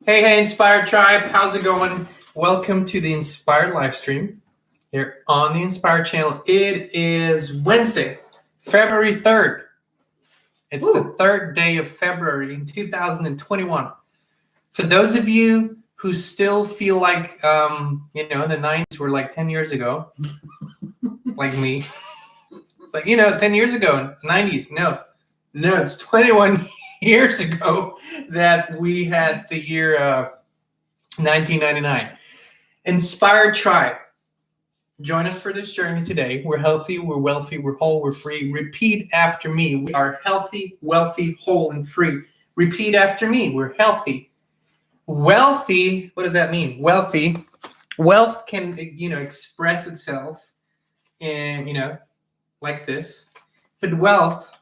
Hey, Inspired Tribe. How's it going? Welcome to the Inspired Livestream here on the Inspired channel. It is Wednesday, February 3rd. It's the third day of February in 2021. For those of you who still feel like, the 90s were like 10 years ago, like me. It's like, 10 years ago, 90s. No, it's 21 years ago that we had the year 1999. Inspired Tribe. Join us for this journey today. We're healthy, we're wealthy, we're whole, we're free. Repeat after me. We are healthy, wealthy, whole, and free. Repeat after me. We're healthy. Wealthy, what does that mean? Wealthy. Wealth can, express itself in, like this. But wealth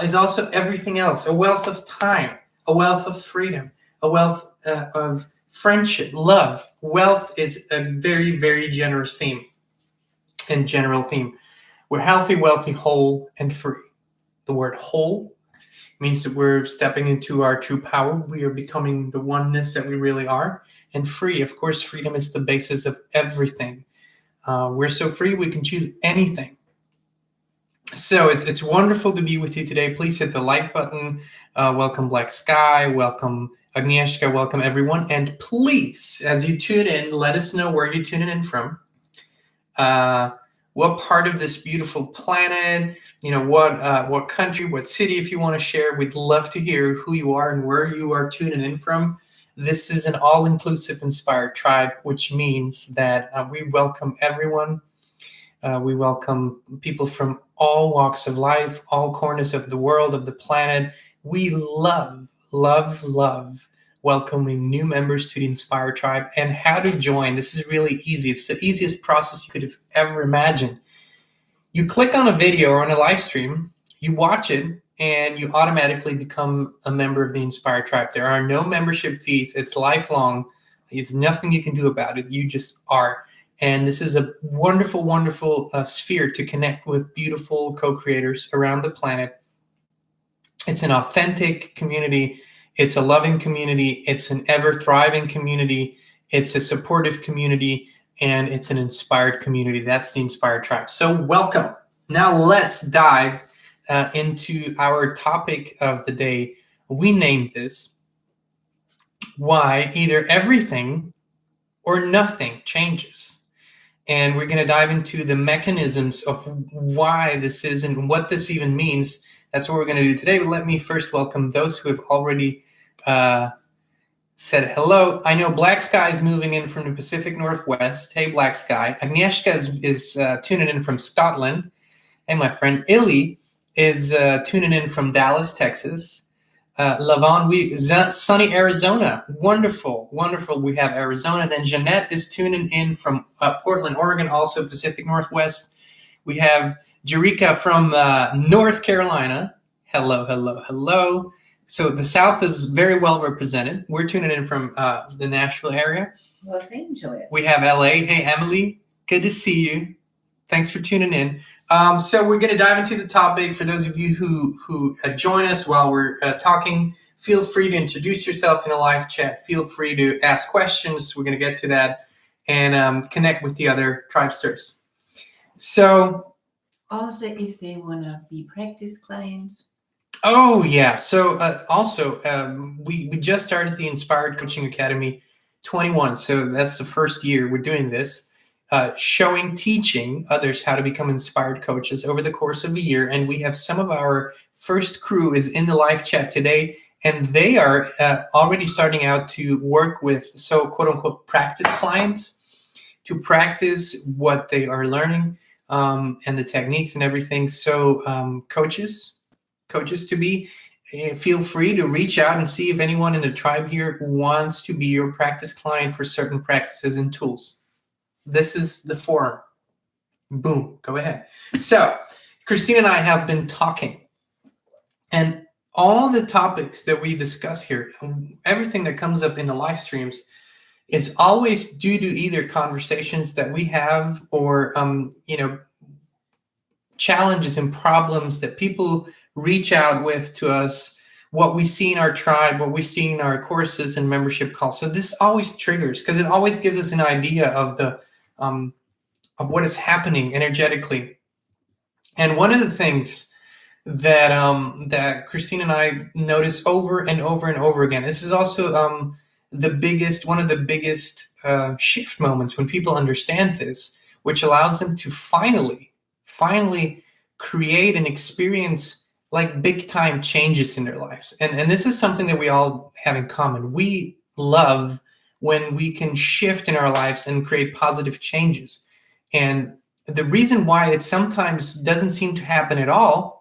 is also everything else. A wealth of time, a wealth of freedom, a wealth of friendship, love. Wealth is a very, very generous theme and general theme. We're healthy, wealthy, whole, and free. The word whole means that we're stepping into our true power. We are becoming the oneness that we really are. And free, of course, freedom is the basis of everything. We're so free we can choose anything. So it's wonderful to be with you today. Please hit the like button. Welcome Black Sky. Welcome Agnieszka. Welcome everyone. And please, as you tune in, let us know where you're tuning in from. What part of this beautiful planet, what country, what city, if you want to share. We'd love to hear who you are and where you are tuning in from. This is an all-inclusive Inspired Tribe, which means that we welcome everyone. We welcome people from all walks of life, all corners of the world, of the planet. We love welcoming new members to the Inspired Tribe. And how to join, this is really easy. It's the easiest process you could have ever imagined. You click on a video or on a live stream, you watch it, and you automatically become a member of the Inspired Tribe. There are no membership fees. It's lifelong. There's nothing you can do about it. You just are. And this is a wonderful, wonderful sphere to connect with beautiful co-creators around the planet. It's an authentic community. It's a loving community. It's an ever-thriving community. It's a supportive community. And it's an inspired community. That's the Inspired Tribe. So welcome. Now let's dive into our topic of the day. We named this, Why Either Everything or Nothing Changes. And we're going to dive into the mechanisms of why this is and what this even means. That's what we're going to do today. But let me first welcome those who have already said hello. I know Black Sky is moving in from the Pacific Northwest. Hey, Black Sky. Agnieszka is tuning in from Scotland. Hey, my friend. Illy is tuning in from Dallas, Texas. Lavon, sunny Arizona. Wonderful, wonderful. We have Arizona. Then Jeanette is tuning in from Portland, Oregon, also Pacific Northwest. We have Jerika from North Carolina. Hello, hello, hello. So the South is very well represented. We're tuning in from the Nashville area. Los Angeles. We have LA. Hey, Emily. Good to see you. Thanks for tuning in. So we're going to dive into the topic. For those of you who join us while we're talking, feel free to introduce yourself in a live chat. Feel free to ask questions. We're going to get to that and connect with the other Tribesters. So also, if they want to be practice clients. Oh, yeah. So we just started the Inspired Coaching Academy 21. So that's the first year we're doing this. Teaching others how to become inspired coaches over the course of a year. And we have some of our first crew is in the live chat today, and they are already starting out to work with, quote unquote, practice clients to practice what they are learning and the techniques and everything. So coaches to be, feel free to reach out and see if anyone in the tribe here wants to be your practice client for certain practices and tools. This is the forum. Boom. Go ahead. So Kristin and I have been talking, and all the topics that we discuss here, everything that comes up in the live streams is always due to either conversations that we have or, challenges and problems that people reach out with to us what we see in our tribe, what we see in our courses and membership calls. So this always triggers, because it always gives us an idea of the of what is happening energetically. And one of the things that that Kristin and I notice over and over and over again. This is also one of the biggest shift moments when people understand this, which allows them to finally create and experience like big time changes in their lives. And this is something that we all have in common. We love when we can shift in our lives and create positive changes. And the reason why it sometimes doesn't seem to happen at all,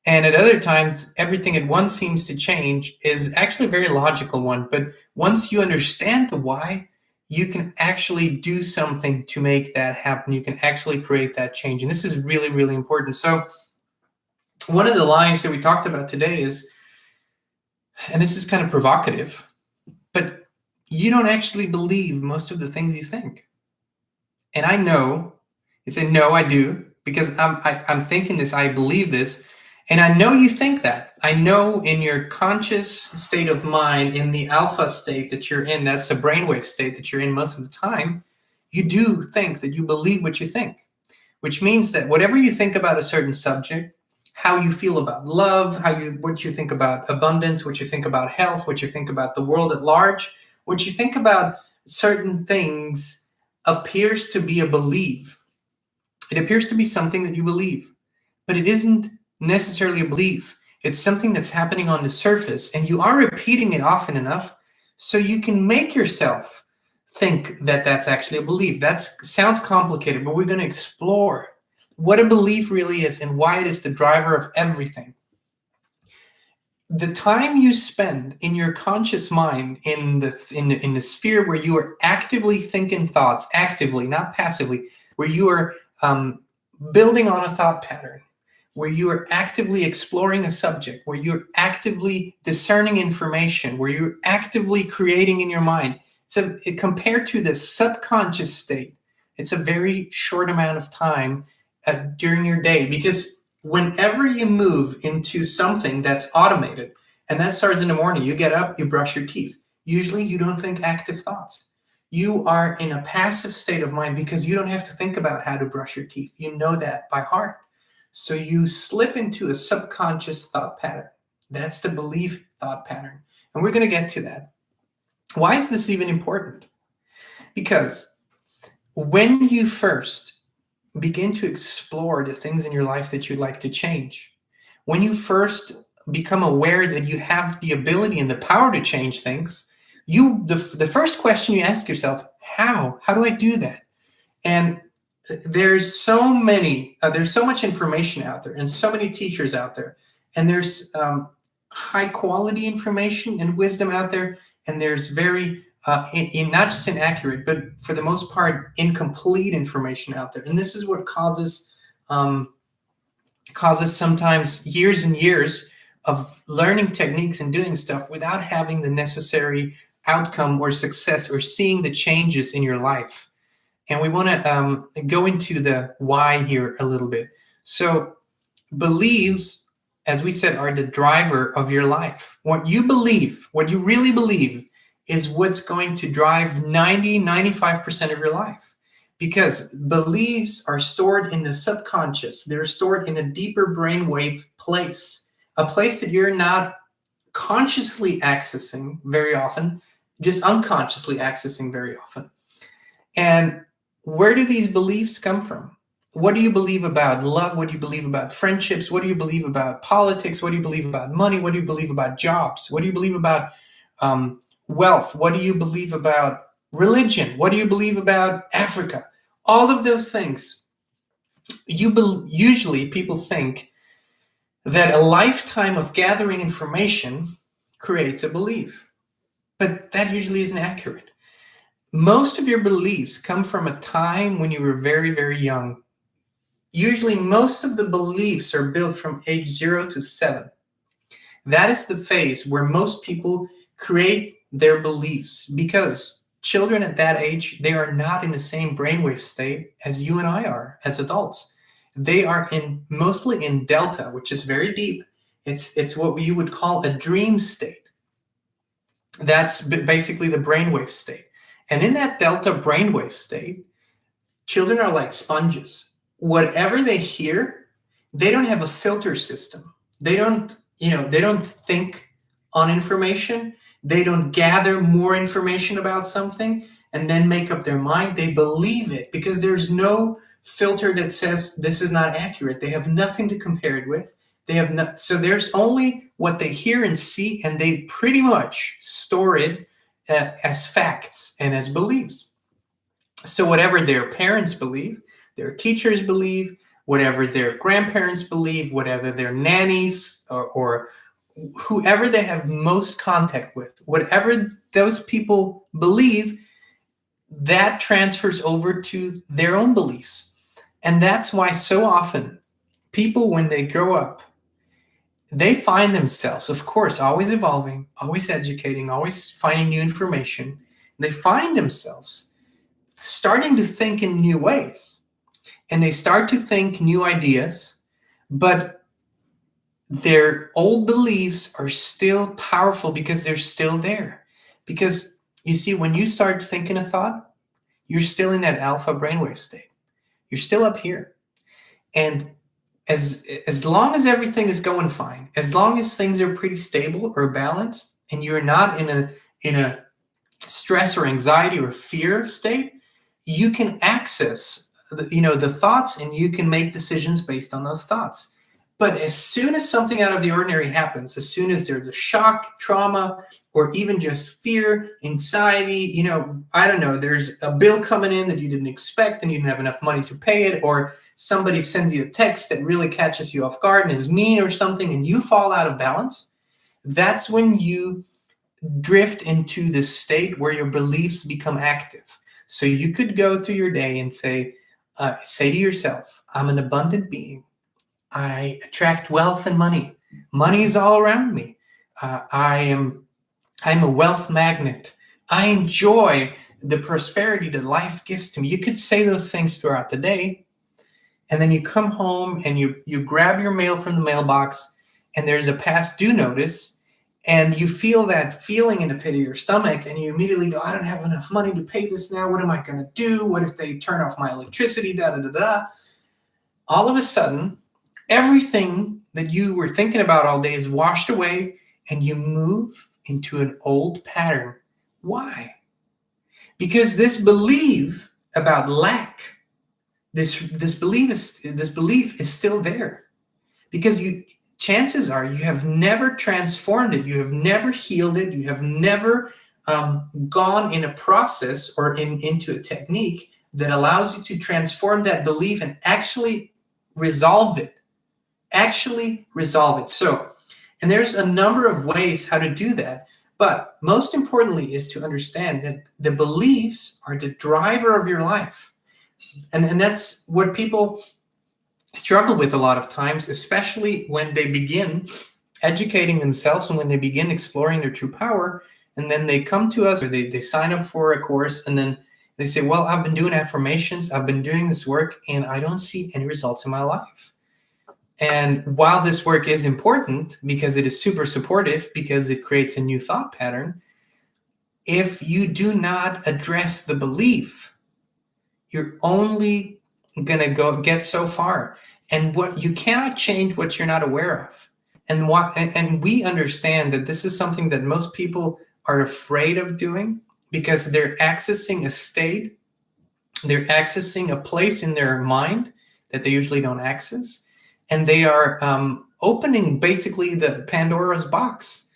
and at other times everything at once seems to change, is actually a very logical one. But once you understand the why, you can actually do something to make that happen. You can actually create that change. And this is really, really important. So one of the lines that we talked about today is, and this is kind of provocative, but you don't actually believe most of the things you think. And I know, you say, no, I do, because I'm thinking this, I believe this. And I know you think that. I know in your conscious state of mind, in the alpha state that you're in, that's the brainwave state that you're in most of the time, you do think that you believe what you think, which means that whatever you think about a certain subject, how you feel about love, what you think about abundance, what you think about health, what you think about the world at large, what you think about certain things appears to be a belief. It appears to be something that you believe, but it isn't necessarily a belief. It's something that's happening on the surface, and you are repeating it often enough so you can make yourself think that that's actually a belief. That sounds complicated, but we're going to explore what a belief really is and why it is the driver of everything. The time you spend in your conscious mind, in the sphere where you are actively thinking thoughts, actively, not passively, where you are building on a thought pattern, where you are actively exploring a subject, where you're actively discerning information, where you're actively creating in your mind. So compared to the subconscious state, it's a very short amount of time during your day, because whenever you move into something that's automated, and that starts in the morning, you get up, you brush your teeth. Usually you don't think active thoughts. You are in a passive state of mind because you don't have to think about how to brush your teeth. You know that by heart. So you slip into a subconscious thought pattern. That's the belief thought pattern. And we're going to get to that. Why is this even important? Because when you first begin to explore the things in your life that you'd like to change, when you first become aware that you have the ability and the power to change things, the first question you ask yourself, how do I do that? And there's so much information out there and so many teachers out there, and there's high quality information and wisdom out there, and there's very not just inaccurate, but for the most part incomplete information out there. And this is what causes sometimes years and years of learning techniques and doing stuff without having the necessary outcome or success or seeing the changes in your life. And we want to go into the why here a little bit. So beliefs, as we said, are the driver of your life. What you believe, what you really believe, is what's going to drive 95% of your life. Because beliefs are stored in the subconscious. They're stored in a deeper brainwave place, a place that you're not consciously accessing very often, just unconsciously accessing very often. And where do these beliefs come from? What do you believe about love? What do you believe about friendships? What do you believe about politics? What do you believe about money? What do you believe about jobs? What do you believe about wealth? What do you believe about religion? What do you believe about Africa? All of those things. Usually people think that a lifetime of gathering information creates a belief, but that usually isn't accurate. Most of your beliefs come from a time when you were very, very young. Usually most of the beliefs are built from age 0 to 7. That is the phase where most people create their beliefs, because children at that age, they are not in the same brainwave state as you and I are as adults. They are mostly in delta, which is very deep, It's what you would call a dream state. That's basically the brainwave state. And in that delta brainwave state, children are like sponges. Whatever they hear, they don't have a filter system. They don't, they don't think on information. They don't gather more information about something and then make up their mind. They believe it because there's no filter that says this is not accurate. They have nothing to compare it with. They have not, so there's only what they hear and see, and they pretty much store it as facts and as beliefs. So whatever their parents believe, their teachers believe, whatever their grandparents believe, whatever their nannies or whoever they have most contact with, whatever those people believe, that transfers over to their own beliefs. And that's why so often people, when they grow up, they find themselves, of course, always evolving, always educating, always finding new information. They find themselves starting to think in new ways, and they start to think new ideas, but their old beliefs are still powerful because they're still there. Because you see, when you start thinking a thought, you're still in that alpha brainwave state. You're still up here. And as long as everything is going fine, as long as things are pretty stable or balanced, and you're not in a stress or anxiety or fear state, you can access the thoughts, and you can make decisions based on those thoughts. But as soon as something out of the ordinary happens, as soon as there's a shock, trauma, or even just fear, anxiety, I don't know, there's a bill coming in that you didn't expect and you didn't have enough money to pay it, or somebody sends you a text that really catches you off guard and is mean or something, and you fall out of balance, that's when you drift into the state where your beliefs become active. So you could go through your day and say to yourself, I'm an abundant being. I attract wealth and money. Money is all around me. I'm a wealth magnet. I enjoy the prosperity that life gives to me. You could say those things throughout the day, and then you come home and you grab your mail from the mailbox, and there's a past due notice, and you feel that feeling in the pit of your stomach, and you immediately go, I don't have enough money to pay this now. What am I going to do? What if they turn off my electricity? Da, da, da, da. All of a sudden, everything that you were thinking about all day is washed away, and you move into an old pattern. Why? Because this belief about lack, this belief is still there. Because chances are you have never transformed it, you have never healed it, you have never gone in a process or into a technique that allows you to transform that belief and actually resolve it. So, and there's a number of ways how to do that, but most importantly is to understand that the beliefs are the driver of your life. And that's what people struggle with a lot of times, especially when they begin educating themselves and when they begin exploring their true power, and then they come to us, or they sign up for a course, and then they say, well, I've been doing affirmations, I've been doing this work, and I don't see any results in my life. And while this work is important because it is super supportive, because it creates a new thought pattern, if you do not address the belief, you're only going to get so far. And what you cannot change what you're not aware of. And we understand that this is something that most people are afraid of doing because they're accessing a state, they're accessing a place in their mind that they usually don't access. And they are opening basically the Pandora's box.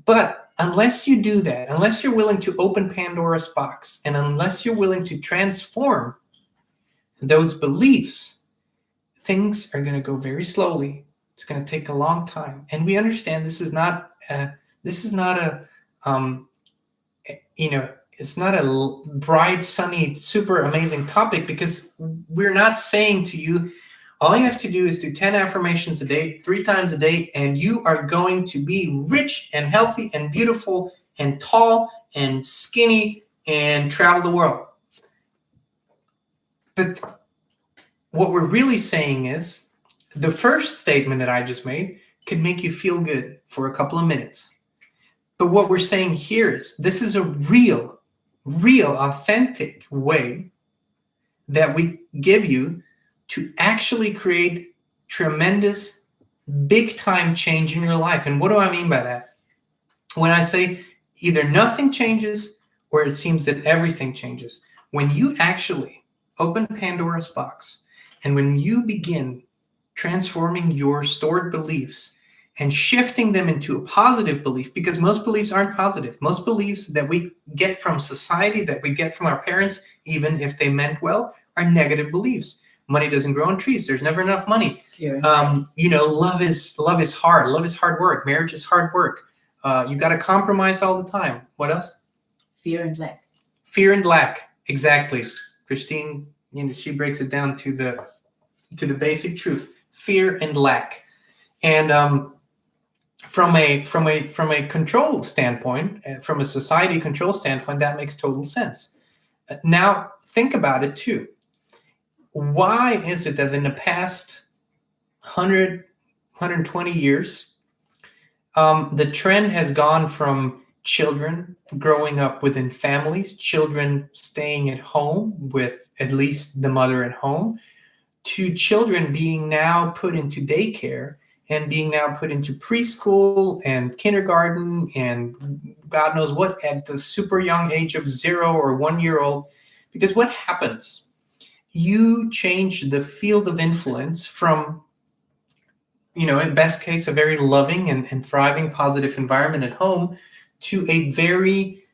But unless you do that, unless you're willing to open Pandora's box, and unless you're willing to transform those beliefs, things are going to go very slowly. It's going to take a long time. And we understand this is not it's not a bright, sunny, super amazing topic, because we're not saying to you, all you have to do is do 10 affirmations a day, 3 times a day, and you are going to be rich and healthy and beautiful and tall and skinny and travel the world. But what we're really saying is, the first statement that I just made can make you feel good for a couple of minutes. But what we're saying here is this is a real, authentic way that we give you to actually create tremendous, big time change in your life. And what do I mean by that? When I say either nothing changes or it seems that everything changes, when you actually open Pandora's box and when you begin transforming your stored beliefs and shifting them into a positive belief, because most beliefs aren't positive. Most beliefs that we get from society, that we get from our parents, even if they meant well, are negative beliefs. Money doesn't grow on trees. There's never enough money. Love is hard. Love is hard work. Marriage is hard work. You got to compromise all the time. What else? Fear and lack. Fear and lack. Exactly. Kristin, she breaks it down to the basic truth. Fear and lack. And from a control standpoint, from a society control standpoint, that makes total sense. Now think about it too. Why is it that in the past 100, 120 years, the trend has gone from children growing up within families, children staying at home with at least the mother at home, to children being now put into daycare and being now put into preschool and kindergarten and God knows what at the super young age of 0 or 1 year old? Because what happens? You change the field of influence from, in best case, a very loving and thriving, positive environment at home to a very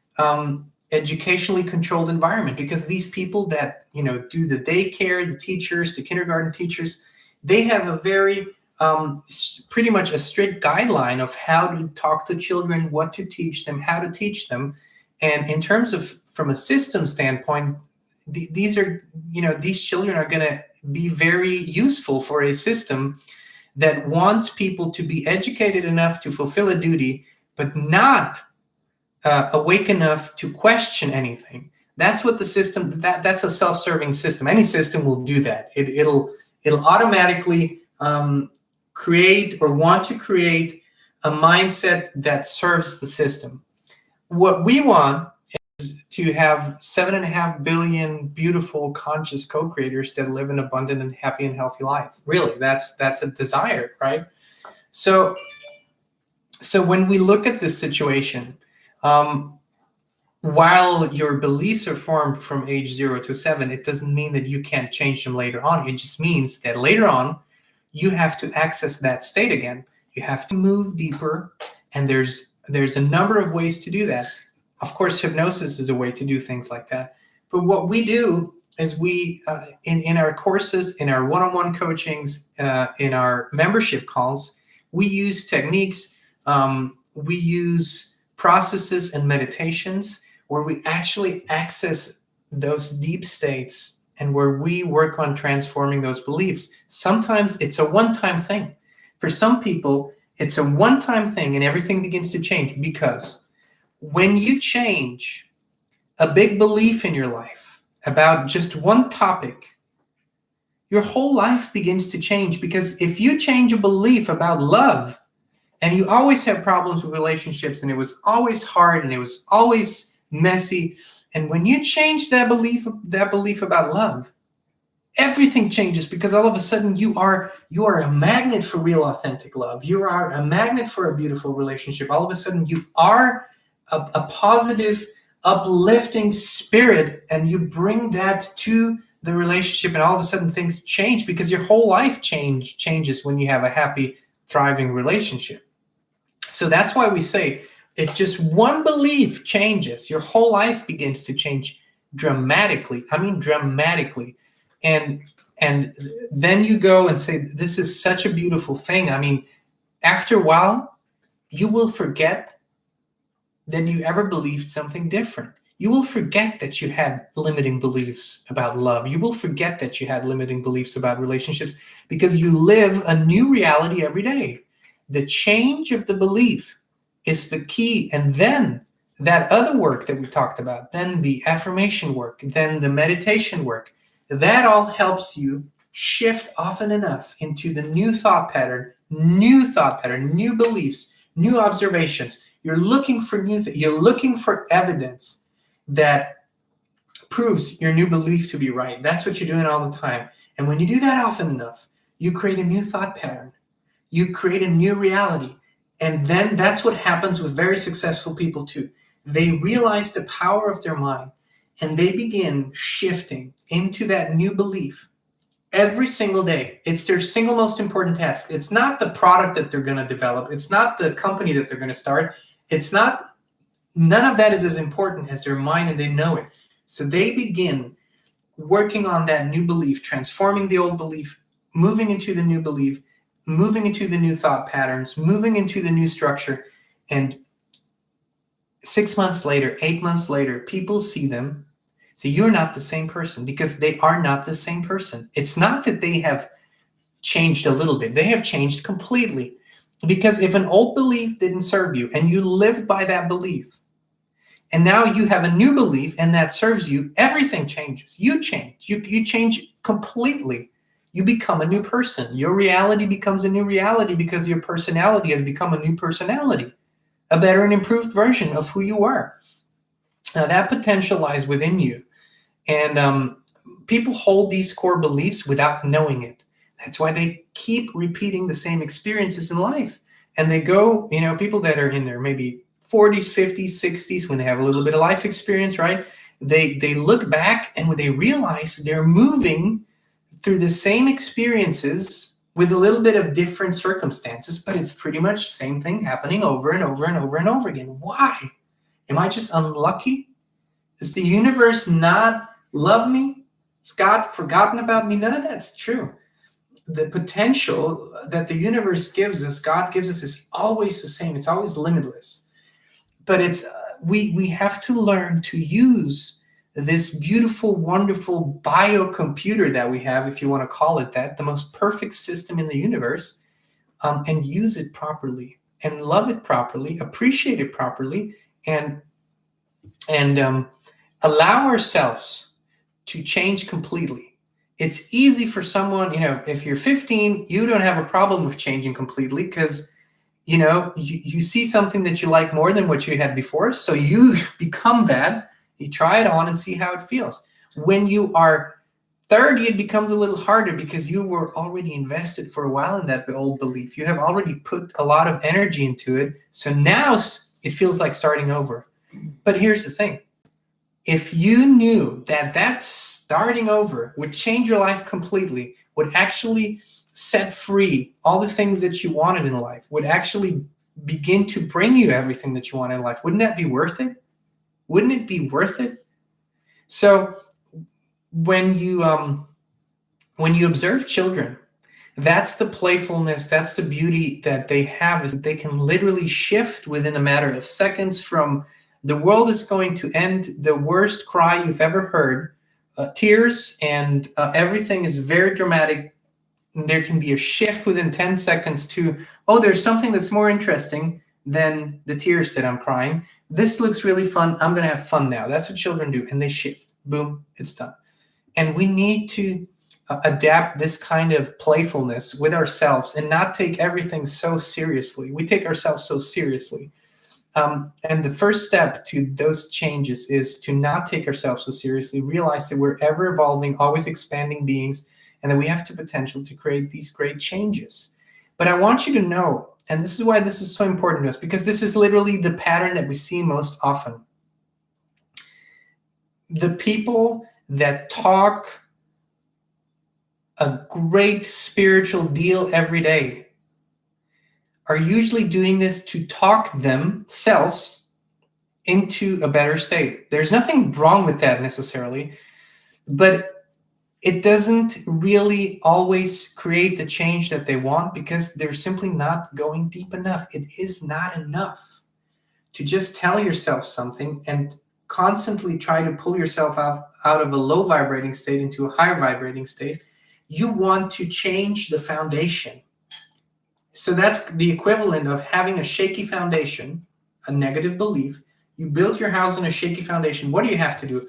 educationally controlled environment. Because these people that, do the daycare, the teachers, the kindergarten teachers, they have a very, pretty much a strict guideline of how to talk to children, what to teach them, how to teach them. And in terms of, from a system standpoint, these children are going to be very useful for a system that wants people to be educated enough to fulfill a duty, but not awake enough to question anything. That's what the system, that's a self-serving system. Any system will do that. It'll automatically create or want to create a mindset that serves the system. What we want is to have 7.5 billion beautiful, conscious co-creators that live an abundant and happy and healthy life. Really, that's a desire, right? So when we look at this situation, while your beliefs are formed from age 0 to 7, it doesn't mean that you can't change them later on. It just means that later on, you have to access that state again. You have to move deeper, and there's a number of ways to do that. Of course, hypnosis is a way to do things like that. But what we do is we, in our courses, in our one-on-one coachings, in our membership calls, we use techniques, we use processes and meditations where we actually access those deep states and where we work on transforming those beliefs. Sometimes it's a one-time thing. For some people, it's a one-time thing and everything begins to change, because when you change a big belief in your life about just one topic, your whole life begins to change. Because if you change a belief about love, and you always have problems with relationships, and it was always hard, and it was always messy, and when you change that belief about love, everything changes, because all of a sudden you are a magnet for real, authentic love. You are a magnet for a beautiful relationship. All of a sudden you are a positive, uplifting spirit, and you bring that to the relationship, and all of a sudden things change, because your whole life changes when you have a happy, thriving relationship. So that's why we say, if just one belief changes, your whole life begins to change dramatically. I mean, dramatically. And then you go and say, this is such a beautiful thing. I mean, after a while, you will forget that you ever believed something different. You will forget that you had limiting beliefs about love. You will forget that you had limiting beliefs about relationships, because you live a new reality every day. The change of the belief is the key. And then that other work that we talked about, then the affirmation work, then the meditation work, that all helps you shift often enough into the new thought pattern, new thought pattern, new beliefs, new observations. You're looking for you're looking for evidence that proves your new belief to be right. That's what you're doing all the time. And when you do that often enough, you create a new thought pattern. You create a new reality. And then that's what happens with very successful people too. They realize the power of their mind and they begin shifting into that new belief every single day. It's their single most important task. It's not the product that they're going to develop. It's not the company that they're going to start. None of that is as important as their mind, and they know it. So they begin working on that new belief, transforming the old belief, moving into the new belief, moving into the new thought patterns, moving into the new structure. And 6 months later, 8 months later, people see them. So you're not the same person, because they are not the same person. It's not that they have changed a little bit. They have changed completely. Because if an old belief didn't serve you and you lived by that belief, and now you have a new belief and that serves you, everything changes. You change. You change completely. You become a new person. Your reality becomes a new reality because your personality has become a new personality, a better and improved version of who you are. Now that potential lies within you. And people hold these core beliefs without knowing it. That's why they keep repeating the same experiences in life. And they go, people that are in their maybe 40s, 50s, 60s, when they have a little bit of life experience, right? They look back and when they realize they're moving through the same experiences with a little bit of different circumstances, but it's pretty much the same thing happening over and over and over and over again. Why? Am I just unlucky? Does the universe not love me? Has God forgotten about me? None of that's true. The potential that the universe gives us, God gives us, is always the same. It's always limitless. But it's we have to learn to use this beautiful, wonderful biocomputer that we have, if you want to call it that, the most perfect system in the universe, and use it properly and love it properly, appreciate it properly, and allow ourselves to change completely. It's easy for someone, if you're 15, you don't have a problem with changing completely because you see something that you like more than what you had before. So you become that, you try it on and see how it feels. When you are 30, it becomes a little harder because you were already invested for a while in that old belief. You have already put a lot of energy into it. So now it feels like starting over. But here's the thing. If you knew that starting over would change your life completely, would actually set free all the things that you wanted in life, would actually begin to bring you everything that you want in life, wouldn't that be worth it? Wouldn't it be worth it? So when you observe children, that's the playfulness, that's the beauty that they have, is that they can literally shift within a matter of seconds from the world is going to end, the worst cry you've ever heard, tears, and everything is very dramatic. There can be a shift within 10 seconds to, oh, there's something that's more interesting than the tears that I'm crying. This looks really fun. I'm going to have fun now. That's what children do. And they shift. Boom, it's done. And we need to adapt this kind of playfulness with ourselves and not take everything so seriously. We take ourselves so seriously. And the first step to those changes is to not take ourselves so seriously, realize that we're ever evolving, always expanding beings, and that we have the potential to create these great changes. But I want you to know, and this is why this is so important to us, because this is literally the pattern that we see most often. The people that talk a great spiritual deal every day are usually doing this to talk themselves into a better state. There's nothing wrong with that necessarily, but it doesn't really always create the change that they want because they're simply not going deep enough. It is not enough to just tell yourself something and constantly try to pull yourself out of a low vibrating state into a higher vibrating state. You want to change the foundation. So that's the equivalent of having a shaky foundation, a negative belief. You build your house on a shaky foundation. What do you have to do?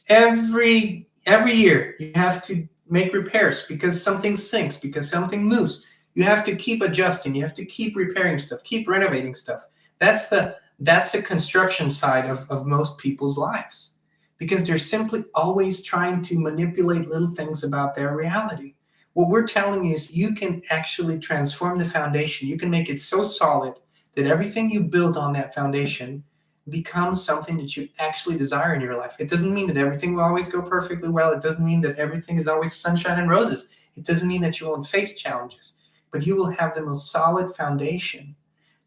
Every year, you have to make repairs because something sinks, because something moves. You have to keep adjusting. You have to keep repairing stuff, keep renovating stuff. That's the construction side of most people's lives, because they're simply always trying to manipulate little things about their reality. What we're telling you is you can actually transform the foundation. You can make it so solid that everything you build on that foundation becomes something that you actually desire in your life. It doesn't mean that everything will always go perfectly well. It doesn't mean that everything is always sunshine and roses. It doesn't mean that you won't face challenges, but you will have the most solid foundation.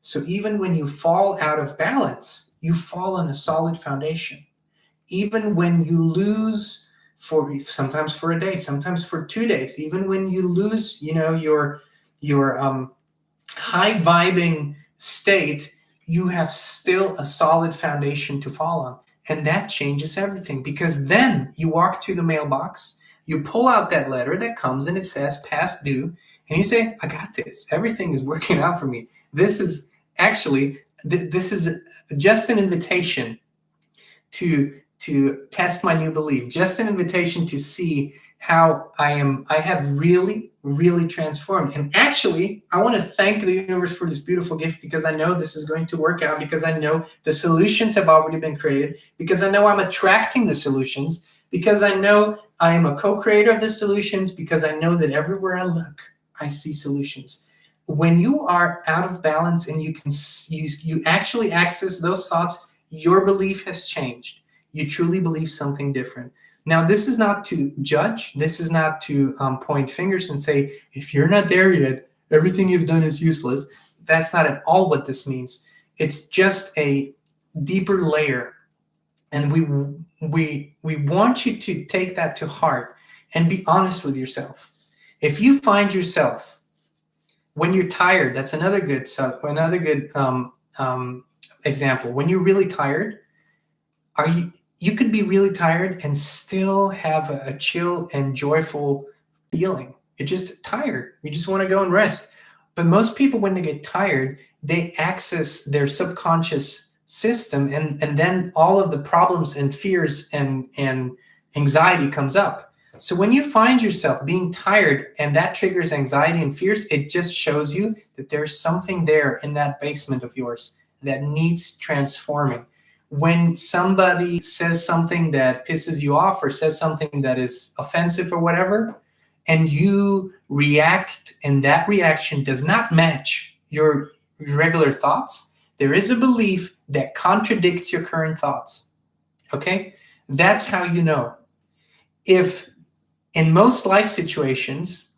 So even when you fall out of balance, you fall on a solid foundation. Even when you lose, sometimes for a day, sometimes for 2 days, even when you lose, your high vibing state, you have still a solid foundation to fall on. And that changes everything, because then you walk to the mailbox, you pull out that letter that comes and it says past due, and you say, I got this. Everything is working out for me. This is actually, this is just an invitation to test my new belief, just an invitation to see how I have really, really transformed. And actually, I want to thank the universe for this beautiful gift, because I know this is going to work out, because I know the solutions have already been created, because I know I'm attracting the solutions, because I know I am a co-creator of the solutions, because I know that everywhere I look, I see solutions. When you are out of balance and you actually access those thoughts, your belief has changed. You truly believe something different. Now, this is not to judge. This is not to point fingers and say, if you're not there yet, everything you've done is useless. That's not at all what this means. It's just a deeper layer. And we want you to take that to heart and be honest with yourself. If you find yourself, when you're tired, that's another good example. When you're really tired, you could be really tired and still have a chill and joyful feeling. You're just tired. You just want to go and rest. But most people, when they get tired, they access their subconscious system, and then all of the problems and fears and anxiety comes up. So when you find yourself being tired and that triggers anxiety and fears, it just shows you that there's something there in that basement of yours that needs transforming. When somebody says something that pisses you off or says something that is offensive or whatever, and you react, and that reaction does not match your regular thoughts, there is a belief that contradicts your current thoughts. Okay? That's how you know. If in most life situations,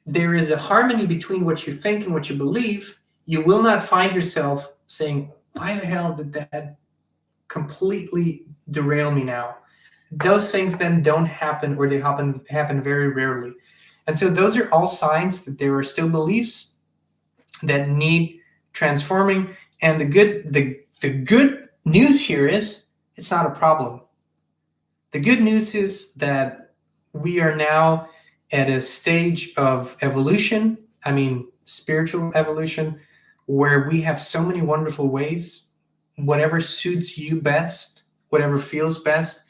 there is a harmony between what you think and what you believe, you will not find yourself saying, why the hell did that completely derail me now? Those things then don't happen, or they happen very rarely. And so those are all signs that there are still beliefs that need transforming. And the good news here is it's not a problem. The good news is that we are now at a stage of evolution, spiritual evolution, where we have so many wonderful ways, whatever suits you best, whatever feels best,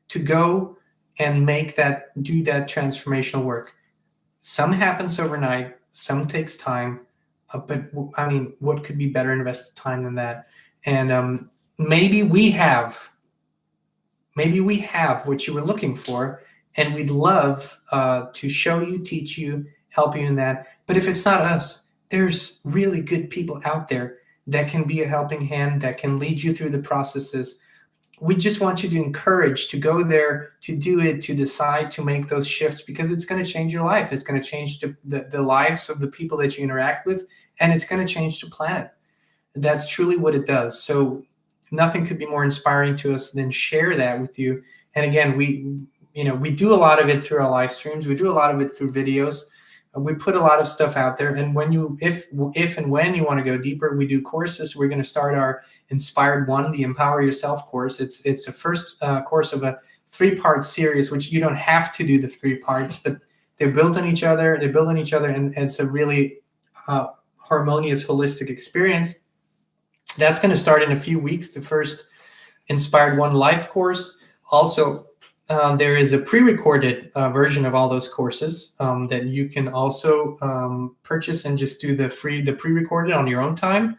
to go and do that transformational work. Some happens overnight, some takes time, but what could be better invested time than that? And maybe we have what you were looking for, and we'd love to show you, teach you, help you in that. But if it's not us, there's really good people out there that can be a helping hand, that can lead you through the processes. We just want you to encourage to go there, to do it, to decide to make those shifts, because it's going to change your life. It's going to change the lives of the people that you interact with, and it's going to change the planet. That's truly what it does. So nothing could be more inspiring to us than share that with you. And again, we do a lot of it through our live streams. We do a lot of it through videos. We put a lot of stuff out there. And if and when you want to go deeper, we do courses. We're going to start our Inspired One, the Empower Yourself course. It's the first course of a 3-part series, which you don't have to do the 3 parts, but they build on each other. And it's a really harmonious, holistic experience. That's going to start in a few weeks, the first Inspired One life course. Also, there is a pre-recorded version of all those courses that you can also purchase and just do the pre-recorded on your own time.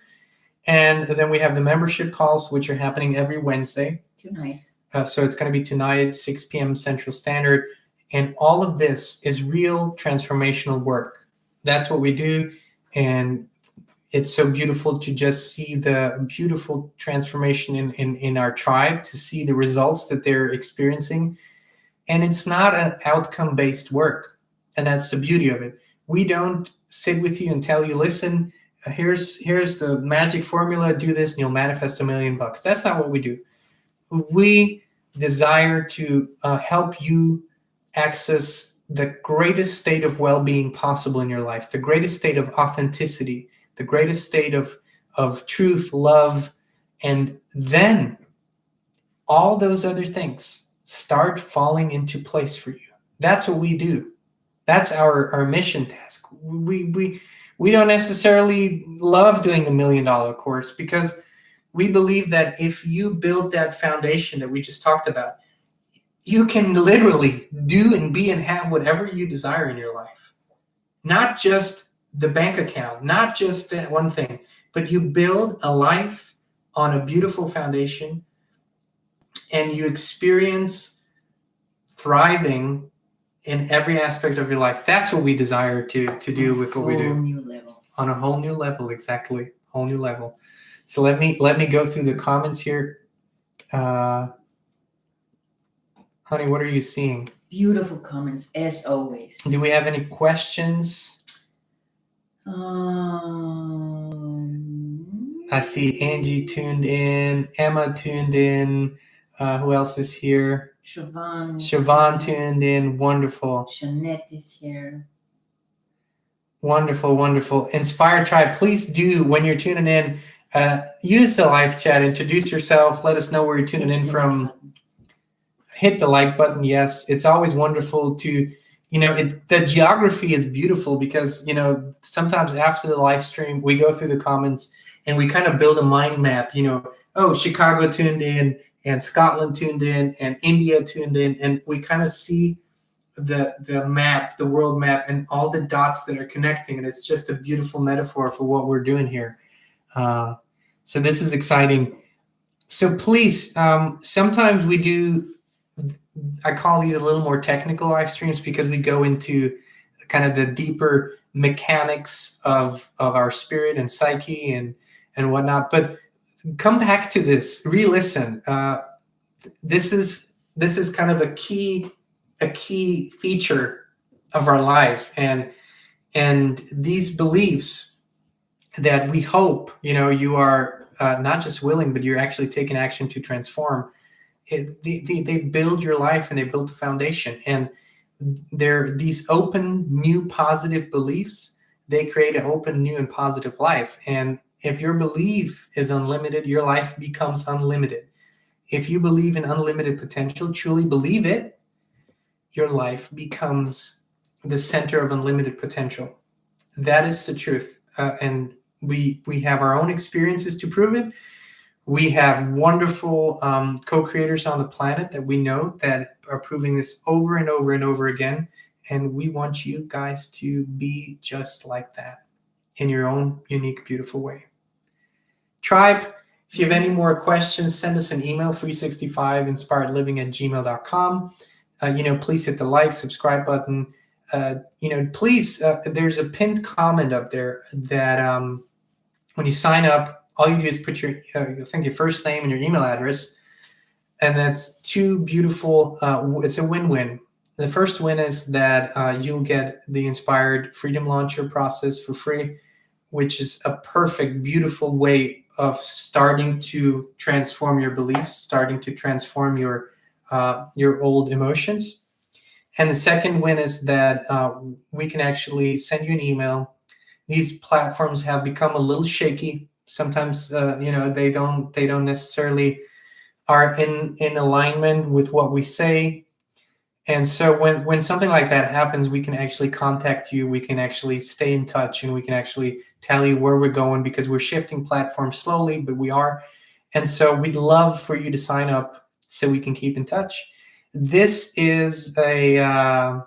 And then we have the membership calls, which are happening every Wednesday. Tonight. So it's going to be tonight at 6 p.m. Central Standard. And all of this is real transformational work. That's what we do. And it's so beautiful to just see the beautiful transformation in our tribe, to see the results that they're experiencing. And it's not an outcome-based work. And that's the beauty of it. We don't sit with you and tell you, listen, here's the magic formula, do this and you'll manifest $1 million. That's not what we do. We desire to help you access the greatest state of well-being possible in your life, the greatest state of authenticity, the greatest state of truth, love, and then all those other things start falling into place for you. That's what we do. That's our mission task. We don't necessarily love doing the $1 million course, because we believe that if you build that foundation that we just talked about, you can literally do and be and have whatever you desire in your life. Not just the bank account, not just that one thing, but you build a life on a beautiful foundation and you experience thriving in every aspect of your life. That's what we desire to do with what we do. On a whole new level. On a whole new level, exactly. Whole new level. So let me go through the comments here. Honey, what are you seeing? Beautiful comments, as always. Do we have any questions? I see Angie tuned in, Emma tuned in. Who else is here? Siobhan tuned in. Wonderful. Jeanette is here. Wonderful, wonderful. Inspire Tribe, please do, when you're tuning in, use the live chat, introduce yourself, let us know where you're tuning in from. Hit the like button. Yes, it's always wonderful to, the geography is beautiful because, sometimes after the live stream, we go through the comments and we kind of build a mind map, Chicago tuned in and Scotland tuned in and India tuned in. And we kind of see the map, the world map, and all the dots that are connecting. And it's just a beautiful metaphor for what we're doing here. So this is exciting. So please, sometimes we do, I call these a little more technical live streams because we go into kind of the deeper mechanics of our spirit and psyche and whatnot. But come back to this, re-listen. This is kind of a key feature of our life, and these beliefs that we hope you are not just willing, but you're actually taking action to transform. They build your life and they build the foundation, and they're these open, new, positive beliefs. They create an open, new, and positive life. And if your belief is unlimited, your life becomes unlimited. If you believe in unlimited potential, truly believe it, your life becomes the center of unlimited potential. That is the truth. And we have our own experiences to prove it. We have wonderful co-creators on the planet that we know that are proving this over and over and over again. And we want you guys to be just like that in your own unique, beautiful way. Tribe, if you have any more questions, send us an email, 365inspiredliving@gmail.com. Please hit the like, subscribe button. Please, there's a pinned comment up there that when you sign up, all you do is put your first name and your email address, and that's two beautiful. It's a win-win. The first win is that you'll get the Inspired Freedom Launcher process for free, which is a perfect, beautiful way of starting to transform your beliefs, starting to transform your old emotions. And the second win is that we can actually send you an email. These platforms have become a little shaky. Sometimes, they don't necessarily are in alignment with what we say. And so when something like that happens, we can actually contact you. We can actually stay in touch, and we can actually tell you where we're going, because we're shifting platforms slowly, but we are. And so we'd love for you to sign up so we can keep in touch. this is the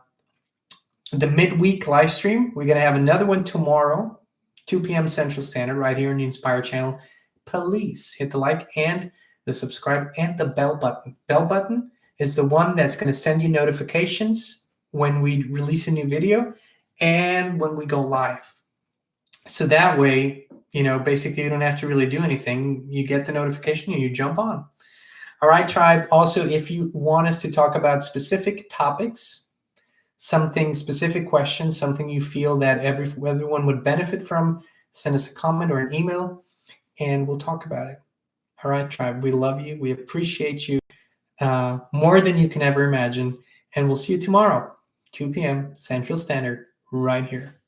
midweek live stream. We're going to have another one tomorrow, 2 p.m. Central Standard, right here in the Inspire channel. Please hit the like and the subscribe and the bell button. Bell button is the one that's going to send you notifications when we release a new video and when we go live. So that way, basically you don't have to really do anything. You get the notification and you jump on. All right, tribe. Also, if you want us to talk about specific topics, something specific questions, something you feel that everyone would benefit from, send us a comment or an email and we'll talk about it. All right, tribe. We love you. We appreciate you more than you can ever imagine. And we'll see you tomorrow, 2 p.m. Central Standard, right here.